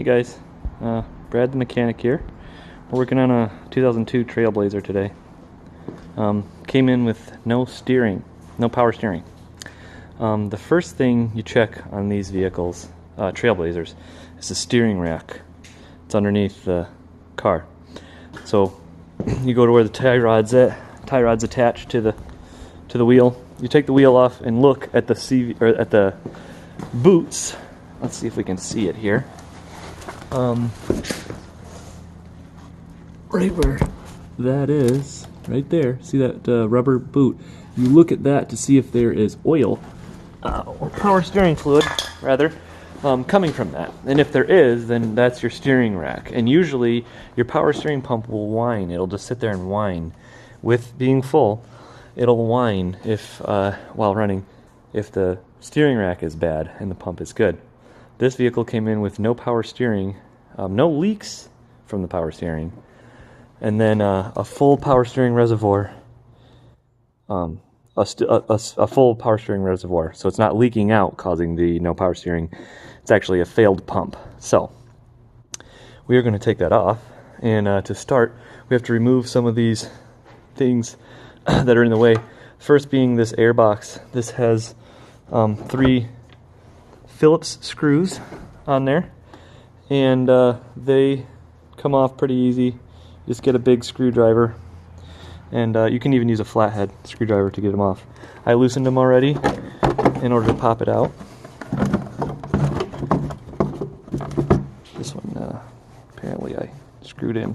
Hey guys, Brad the mechanic here. We're working on a 2002 Trailblazer today. Came in with no power steering. The first thing you check on these vehicles, Trailblazers, is the steering rack. It's underneath the car. So you go to where the tie rod's attached to the wheel. You take the wheel off and look at the boots. Let's see if we can see it here. Right where that is, right there. See that rubber boot? You look at that to see if there is oil or power steering fluid, rather, coming from that. And if there is, then that's your steering rack. And usually your power steering pump will whine. It'll just sit there and whine. With being full, it'll whine if while running if the steering rack is bad and the pump is good. This vehicle came in with no power steering, no leaks from the power steering, and then a full power steering reservoir, a full power steering reservoir. So it's not leaking out, causing the no power steering. It's actually a failed pump. So we are going to take that off, and to start, we have to remove some of these things that are in the way. First being this airbox. This has 3 Phillips screws on there, and they come off pretty easy. Just get a big screwdriver, and you can even use a flathead screwdriver to get them off. I loosened them already in order to pop it out. This one apparently I screwed in.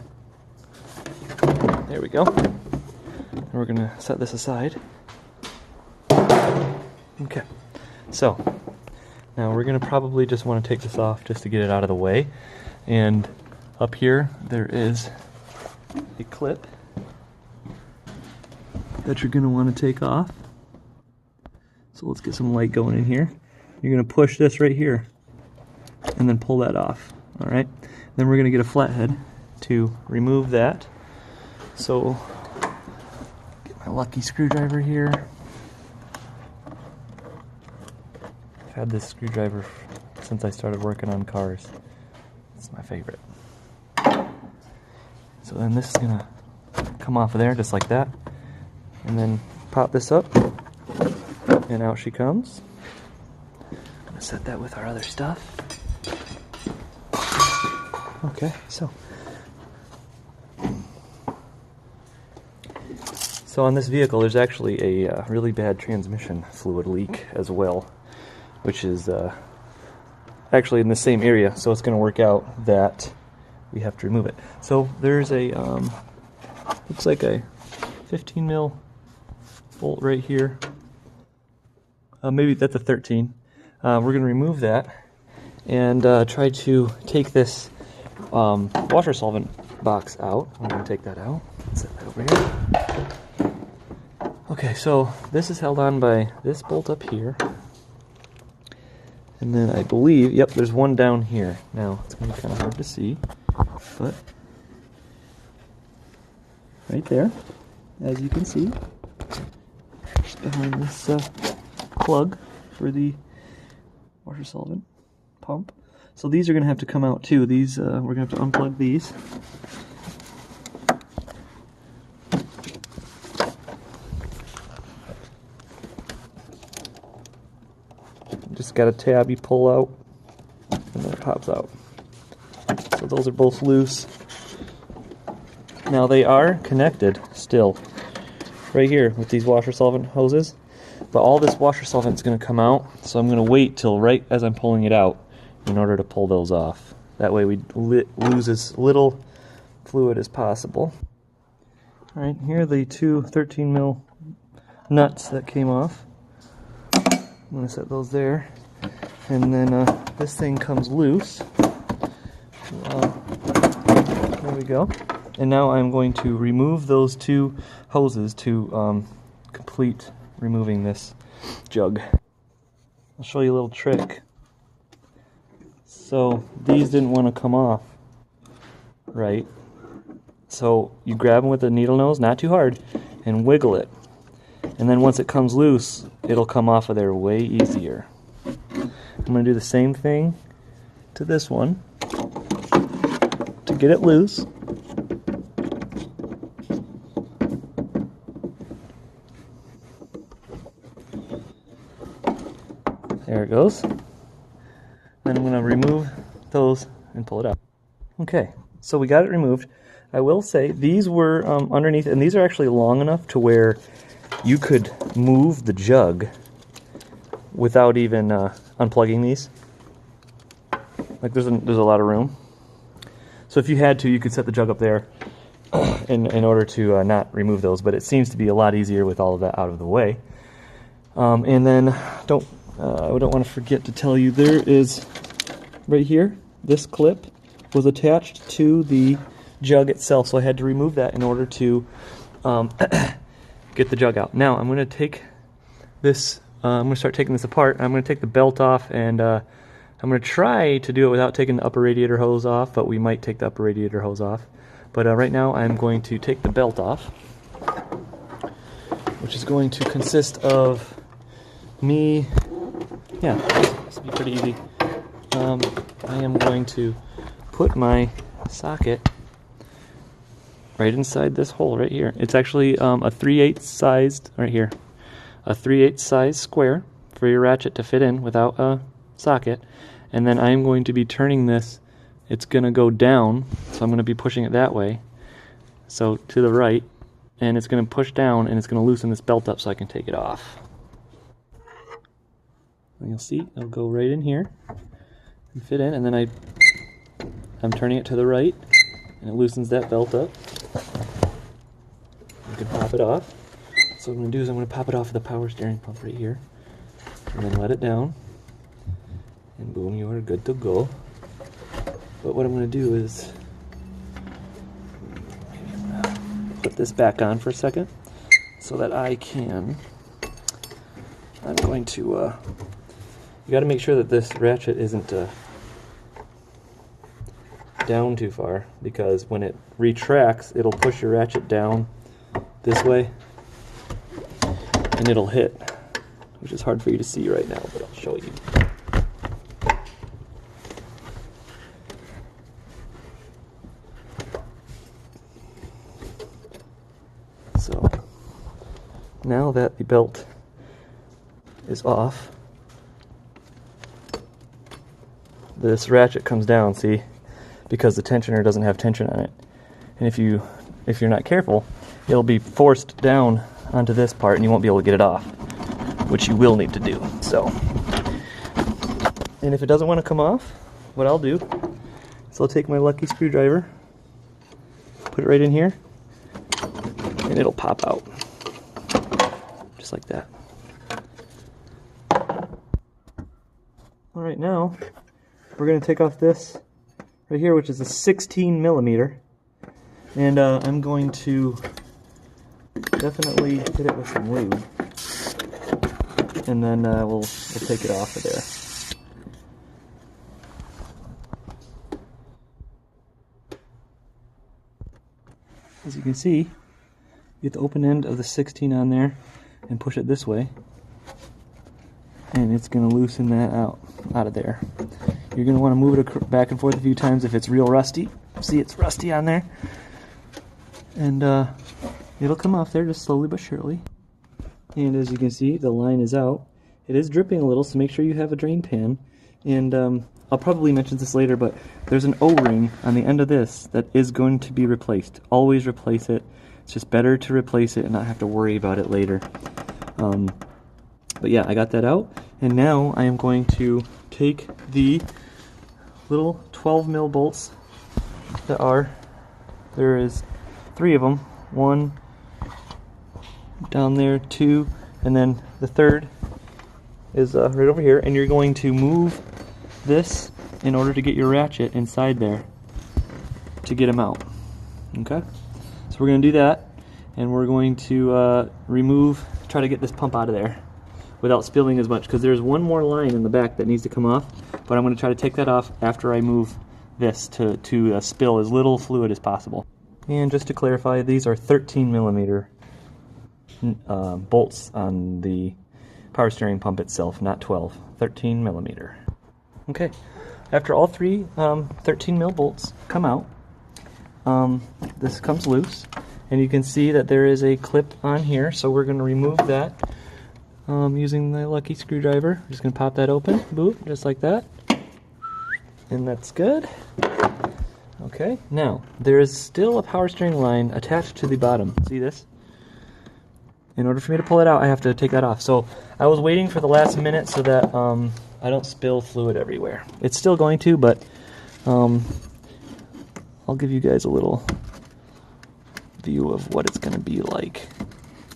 There we go. And we're gonna set this aside. Okay, so now we're going to probably just want to take this off just to get it out of the way. And up here there is a clip that you're going to want to take off. So let's get some light going in here. You're going to push this right here and then pull that off. Alright, then we're going to get a flathead to remove that. So get my lucky screwdriver here. Had this screwdriver since I started working on cars. It's my favorite. So then this is gonna come off of there just like that, and then pop this up, and out she comes. I'm gonna set that with our other stuff. Okay, so on this vehicle there's actually a really bad transmission fluid leak as well, which is actually in the same area, so it's going to work out that we have to remove it. So there's a, looks like a 15 mil bolt right here. Maybe that's a 13. We're going to remove that and try to take this washer solvent box out. I'm going to take that out. Set that over here. Okay, so this is held on by this bolt up here. And then I believe, yep, there's one down here. Now, it's going to be kind of hard to see, but right there, as you can see, behind this plug for the washer solvent pump. So these are going to have to come out too. These, we're going to have to unplug these. Just got a tab you pull out, and then it pops out. So those are both loose. Now they are connected still, right here with these washer solvent hoses. But all this washer solvent is going to come out, so I'm going to wait till right as I'm pulling it out in order to pull those off. That way we lose as little fluid as possible. Alright, here are the 2 13 mil nuts that came off. I'm going to set those there, and then this thing comes loose. There we go. And now I'm going to remove those 2 hoses to complete removing this jug. I'll show you a little trick. So these didn't want to come off, right? So you grab them with the needle nose, not too hard, and wiggle it. And then once it comes loose, it'll come off of there way easier. I'm going to do the same thing to this one. get it loose. There it goes. Then I'm going to remove those and pull it out. Okay, so we got it removed. I will say these were underneath, and these are actually long enough to where you could move the jug without even unplugging these. Like there's a lot of room. So if you had to, you could set the jug up there in order to not remove those, but it seems to be a lot easier with all of that out of the way. And then I don't want to forget to tell you, there is right here, this clip was attached to the jug itself, so I had to remove that in order to get the jug out. Now I'm going to take this, I'm going to start taking this apart. I'm going to take the belt off, and I'm going to try to do it without taking the upper radiator hose off, but we might take the upper radiator hose off. But right now I'm going to take the belt off, which is going to consist of me, yeah, this will be pretty easy. I am going to put my socket right inside this hole right here. It's actually a 3/8 sized, right here, a 3/8 size square for your ratchet to fit in without a socket. And then I'm going to be turning this, it's going to go down, so I'm going to be pushing it that way, so to the right, and it's going to push down, and it's going to loosen this belt up so I can take it off. And you'll see it'll go right in here and fit in, and then I'm turning it to the right, and it loosens that belt up. You can pop it off. So what I'm going to do is I'm going to pop it off the power steering pump right here, and then let it down, and boom, you are good to go. But what I'm going to do is put this back on for a second so that I'm going to, you got to make sure that this ratchet isn't down too far, because when it retracts, it'll push your ratchet down this way, and it'll hit, which is hard for you to see right now, but I'll show you. So now that the belt is off, this ratchet comes down, see, because the tensioner doesn't have tension on it. And if you're not careful, it'll be forced down onto this part, and you won't be able to get it off, which you will need to do. So, and if it doesn't want to come off, what I'll do is I'll take my lucky screwdriver, put it right in here, and it'll pop out, just like that. All right, now we're going to take off this right here, which is a 16 millimeter, and I'm going to definitely hit it with some lube, and then we'll take it off of there. As you can see, get the open end of the 16 on there and push it this way, and it's going to loosen that out of there. You're going to want to move it back and forth a few times if it's real rusty. See, it's rusty on there, and it'll come off there just slowly but surely. And as you can see, the line is out. It is dripping a little, so make sure you have a drain pan. And I'll probably mention this later, but there's an O-ring on the end of this that is going to be replaced. Always replace it. It's just better to replace it and not have to worry about it later. But yeah, I got that out, and now I am going to take the little 12 mil bolts that there is 3 of them, 1 down there, 2, and then the third is right over here, and you're going to move this in order to get your ratchet inside there to get them out. Okay, so we're going to do that, and we're going to try to get this pump out of there without spilling as much, because there's one more line in the back that needs to come off, but I'm going to try to take that off after I move this to spill as little fluid as possible. And just to clarify, these are 13 millimeter bolts on the power steering pump itself, not 12. 13 millimeter. Okay, after all 3 13 mil bolts come out, this comes loose, and you can see that there is a clip on here, so we're going to remove that using the lucky screwdriver. Just going to pop that open, boop, just like that, and that's good. Okay, now there is still a power steering line attached to the bottom. See this? In order for me to pull it out, I have to take that off. So I was waiting for the last minute so that I don't spill fluid everywhere. It's still going to, but I'll give you guys a little view of what it's going to be like.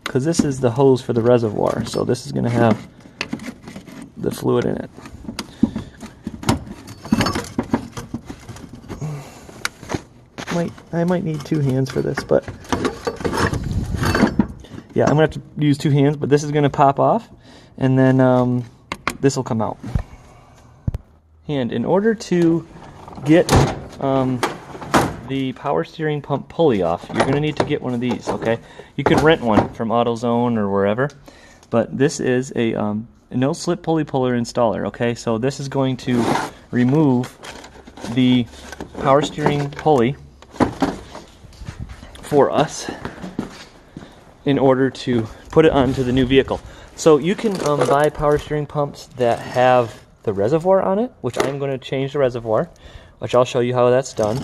Because this is the hose for the reservoir, so this is going to have the fluid in it. I might need 2 hands for this, but yeah, I'm going to have to use 2 hands, but this is going to pop off, and then this will come out. And in order to get the power steering pump pulley off, you're going to need to get one of these, okay? You could rent one from AutoZone or wherever, but this is a no-slip pulley puller installer, okay? So this is going to remove the power steering pulley for us in order to put it onto the new vehicle. So you can buy power steering pumps that have the reservoir on it, which I'm going to change the reservoir, which I'll show you how that's done.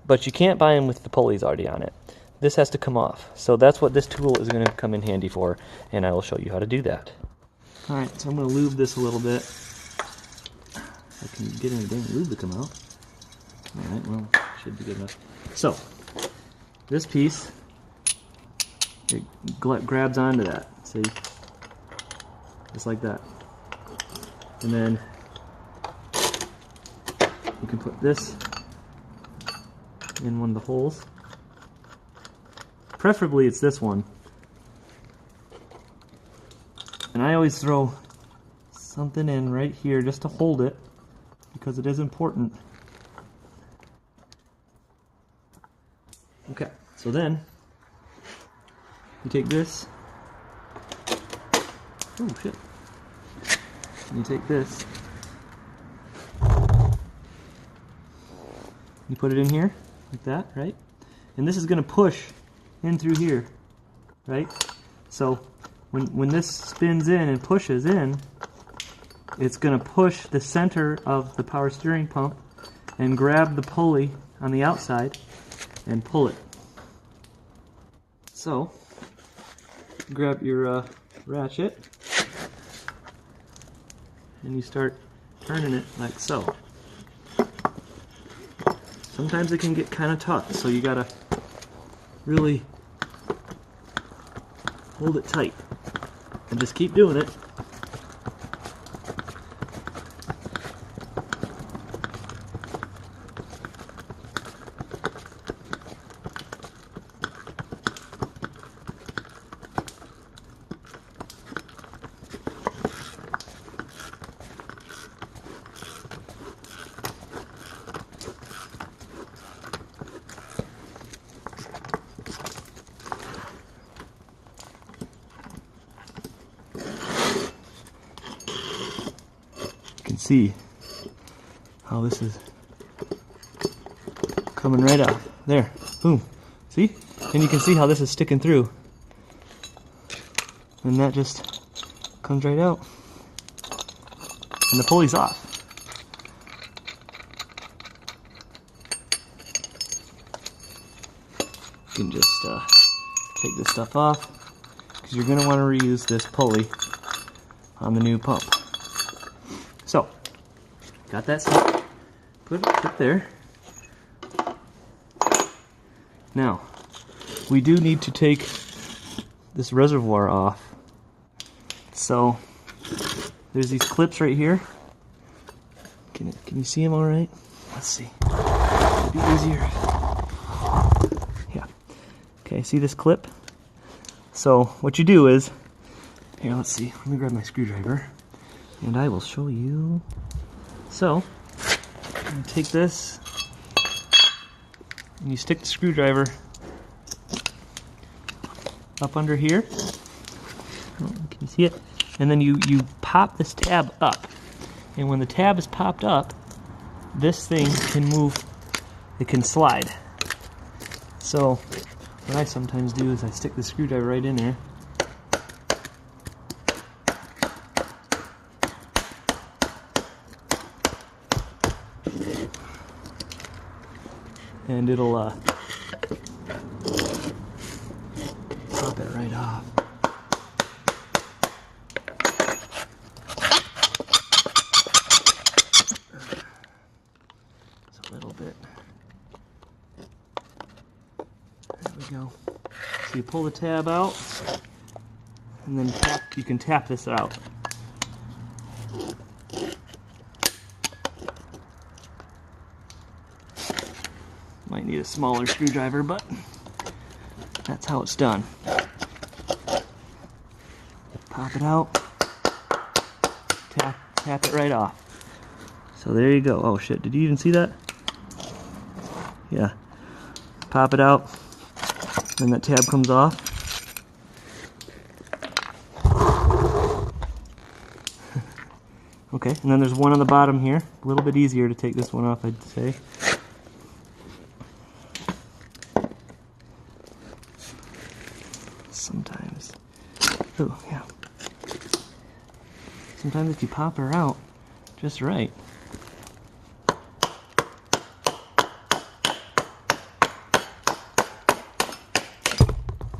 But you can't buy them with the pulleys already on it. This has to come off. So that's what this tool is going to come in handy for, and I will show you how to do that. Alright, so I'm going to lube this a little bit. If I can get any dang lube to come out. Alright, well, should be good enough. So, this piece, it grabs onto that, see? Just like that. And then you can put this in one of the holes. Preferably it's this one. And I always throw something in right here just to hold it, because it is important. Okay, so then you take this. Oh shit. And you take this. You put it in here, like that, right? And this is going to push in through here, right? So when this spins in and pushes in, it's going to push the center of the power steering pump and grab the pulley on the outside and pull it. So, grab your ratchet and you start turning it like so. Sometimes it can get kind of tough, so you gotta really hold it tight and just keep doing it. See how this is coming right off. There, boom. See? And you can see how this is sticking through. And that just comes right out. And the pulley's off. You can just take this stuff off, because you're going to want to reuse this pulley on the new pump. So, got that stuff, put it there. Now, we do need to take this reservoir off. So, there's these clips right here. Can you see them all right? Let's see. It'll be easier. Yeah. Okay, see this clip? So, what you do is, here, let's see. Let me grab my screwdriver. And I will show you. So, I'm going to take this, and you stick the screwdriver up under here. Oh, can you see it? And then you pop this tab up. And when the tab is popped up, this thing can move, it can slide. So what I sometimes do is I stick the screwdriver right in there. And it'll pop it right off. Just a little bit. There we go. So you pull the tab out, and then you can tap this out. Might need a smaller screwdriver, but that's how it's done. Pop it out, tap it right off. So there you go. Oh shit, did you even see that? Yeah. Pop it out, then that tab comes off. Okay, and then there's one on the bottom here. A little bit easier to take this one off, I'd say. Sometimes. Oh, yeah. Sometimes if you pop her out just right.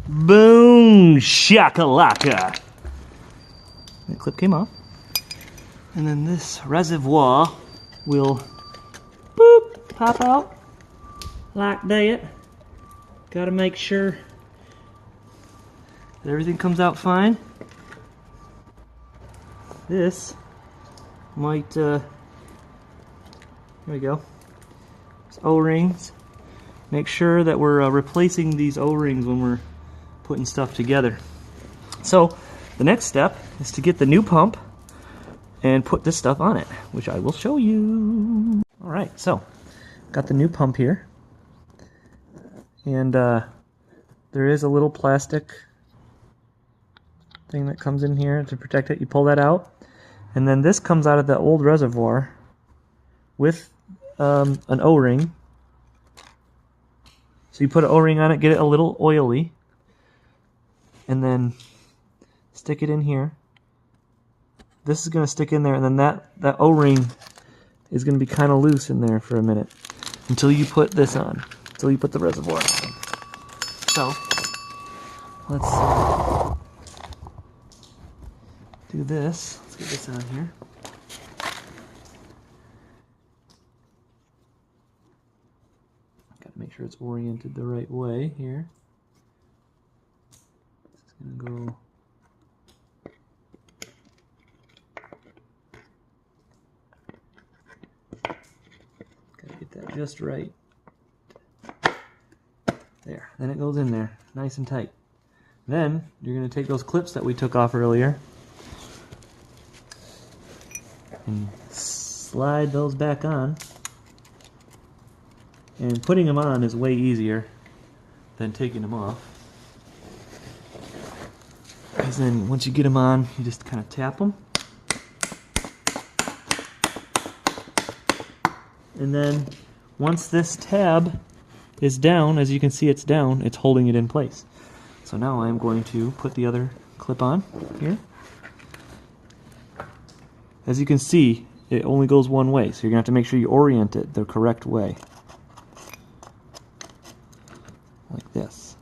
Boom! Shakalaka! That clip came off. And then this reservoir will boop, pop out like that. Gotta make sure that everything comes out fine. This might, there we go. It's O-rings. Make sure that we're replacing these O-rings when we're putting stuff together. So the next step is to get the new pump and put this stuff on it, which I will show you. Alright, so got the new pump here. And there is a little plastic thing that comes in here to protect it. You pull that out, and then this comes out of the old reservoir with an O-ring. So you put an O-ring on it, get it a little oily, and then stick it in here. This is going to stick in there, and then that O-ring is going to be kind of loose in there for a minute until you put this on, until you put the reservoir on. So let's do this. Let's get this on here. Got to make sure it's oriented the right way here. This is going to go. Gotta get that just right. There. Then it goes in there, nice and tight. Then you're going to take those clips that we took off earlier and slide those back on. And putting them on is way easier than taking them off. Because then once you get them on, you just kind of tap them. And then once this tab is down, as you can see it's down, it's holding it in place. So now I'm going to put the other clip on here. As you can see, it only goes one way, so you're going to have to make sure you orient it the correct way. Like this.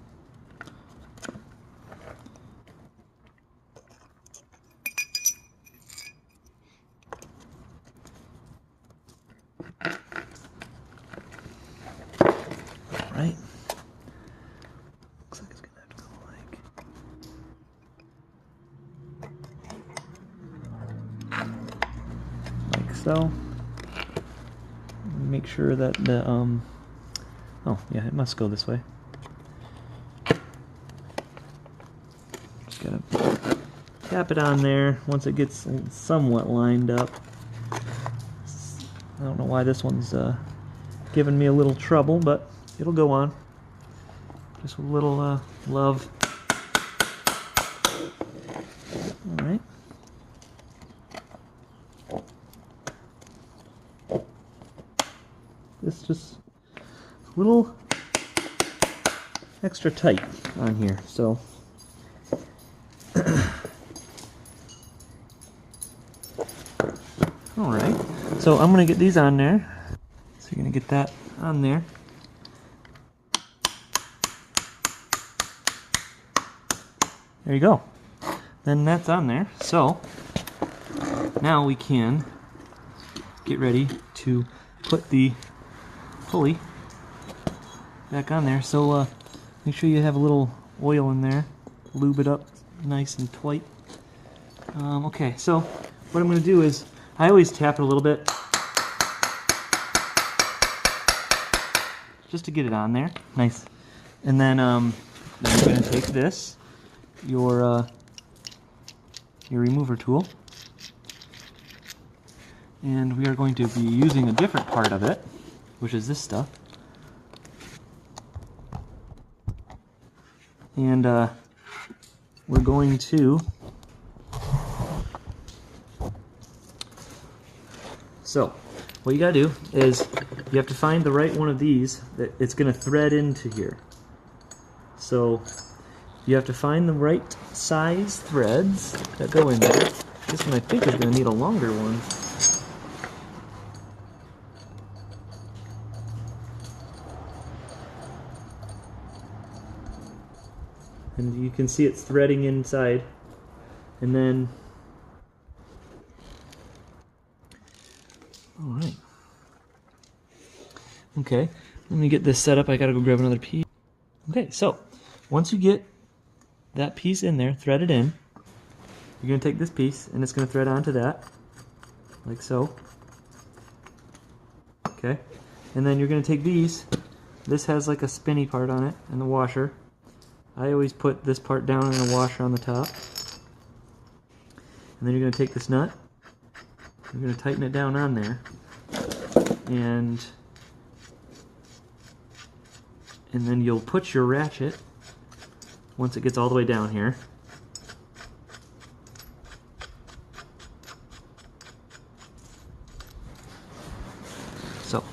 Alright. Looks like it's going to have to go like so. Make sure that the oh yeah, it must go this way. Just gotta tap it on there once it gets somewhat lined up. I don't know why this one's giving me a little trouble, but it'll go on. Just a little love. Alright. This just a little extra tight on here. So alright, so I'm going to get these on there. So you're going to get that on there. There you go. Then that's on there. So now we can get ready to put the pulley back on there. So make sure you have a little oil in there. Lube it up nice and tight. Okay, so what I'm going to do is I always tap it a little bit just to get it on there. Nice. And then you're going to take this, your remover tool, and we are going to be using a different part of it, which is this stuff. And we're going to, so what you gotta do is you have to find the right one of these that it's gonna thread into here. So you have to find the right size threads that go in there. This one I think is gonna need a longer one. And you can see it's threading inside. And then, alright. Okay, let me get this set up. I gotta go grab another piece. Okay, so once you get that piece in there, threaded in, you're gonna take this piece and it's gonna thread onto that, like so. Okay, and then you're gonna take these. This has like a spinny part on it and the washer. I always put this part down in the washer on the top. And then you're going to take this nut, you're going to tighten it down on there, and then you'll put your ratchet, once it gets all the way down here, so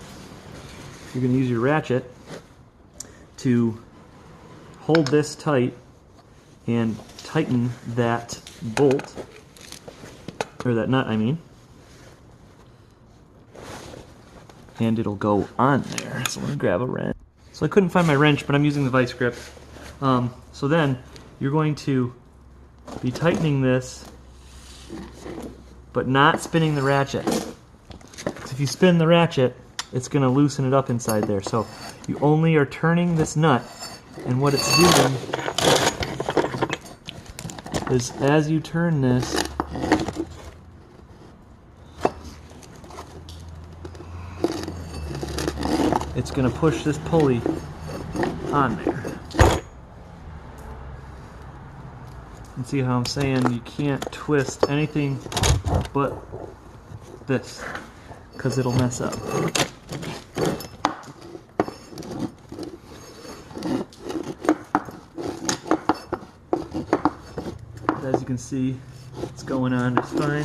you're going to use your ratchet to hold this tight and tighten that bolt, or that nut I mean, and it'll go on there. So let me grab a wrench. So I couldn't find my wrench, but I'm using the vice grip. So then you're going to be tightening this but not spinning the ratchet, because if you spin the ratchet it's going to loosen it up inside there. So you only are turning this nut, and what it's doing is as you turn this, it's going to push this pulley on there. And see how I'm saying you can't twist anything but this, because it'll mess up. As you can see, it's going on just fine.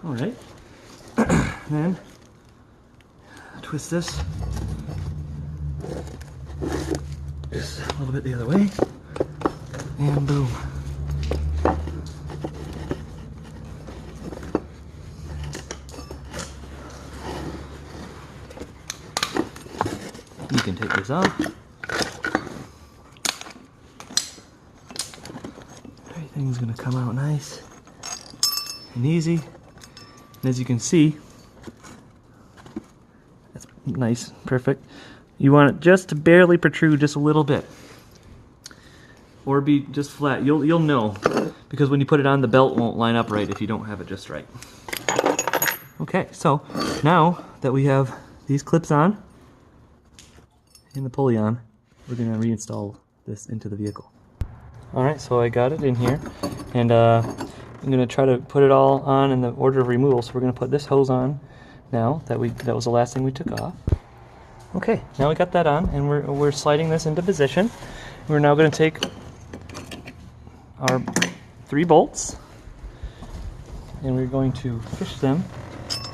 Alright, then twist this just a little bit the other way, and boom. You can take this off. Everything's going to come out nice and easy. And as you can see, that's nice, perfect. You want it just to barely protrude just a little bit, or be just flat. You'll know, because when you put it on, the belt won't line up right if you don't have it just right. Okay, so now that we have these clips on and the pulley on, we're going to reinstall this into the vehicle. Alright, so I got it in here, and I'm going to try to put it all on in the order of removal. So we're going to put this hose on now, that was the last thing we took off. Okay, now we got that on, and we're sliding this into position. We're now going to take our 3 bolts, and we're going to fish them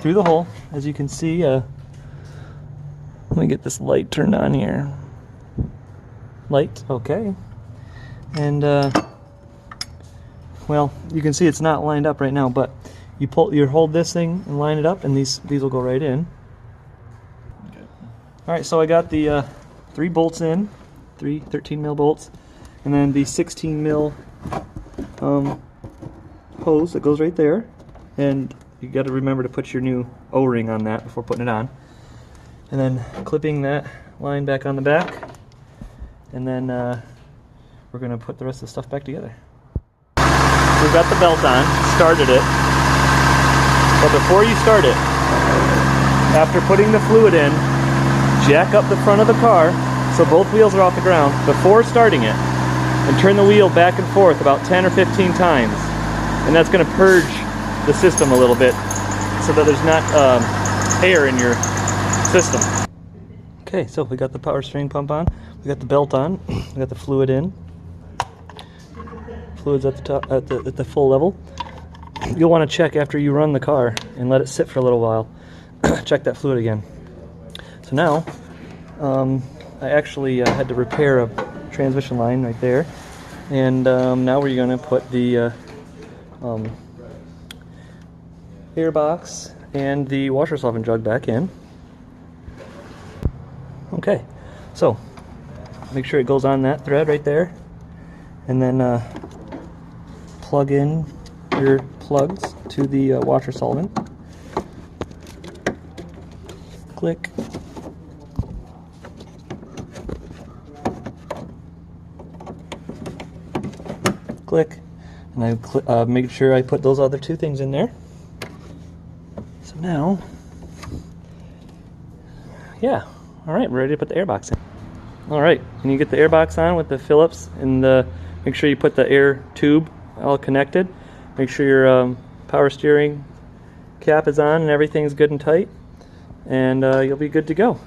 through the hole. As you can see, let me get this light turned on here. Light, okay. And well, you can see it's not lined up right now, but you hold this thing and line it up, and these will go right in. Okay. All right, so I got the 3 bolts in, 3 13 mil bolts, and then the 16 mil hose that goes right there. And you got to remember to put your new O-ring on that before putting it on. And then clipping that line back on the back, and then we're going to put the rest of the stuff back together. We've got the belt on, started it, but before you start it, after putting the fluid in, jack up the front of the car so both wheels are off the ground before starting it, and turn the wheel back and forth about 10 or 15 times, and that's going to purge the system a little bit so that there's not air in your system. Okay, so we got the power steering pump on, we got the belt on, we got the fluid in. Fluid's at the top, at the full level. You'll want to check after you run the car and let it sit for a little while. Check that fluid again. So now, I actually had to repair a transmission line right there, and now we're going to put the airbox and the washer solvent jug back in. Okay, so make sure it goes on that thread right there, and then plug in your plugs to the washer solvent. Click. Click. And I made sure I put those other 2 things in there. So now, yeah, all right, we're ready to put the airbox in. All right, when you get the airbox on with the Phillips, and make sure you put the air tube all connected. Make sure your power steering cap is on and everything's good and tight, and you'll be good to go.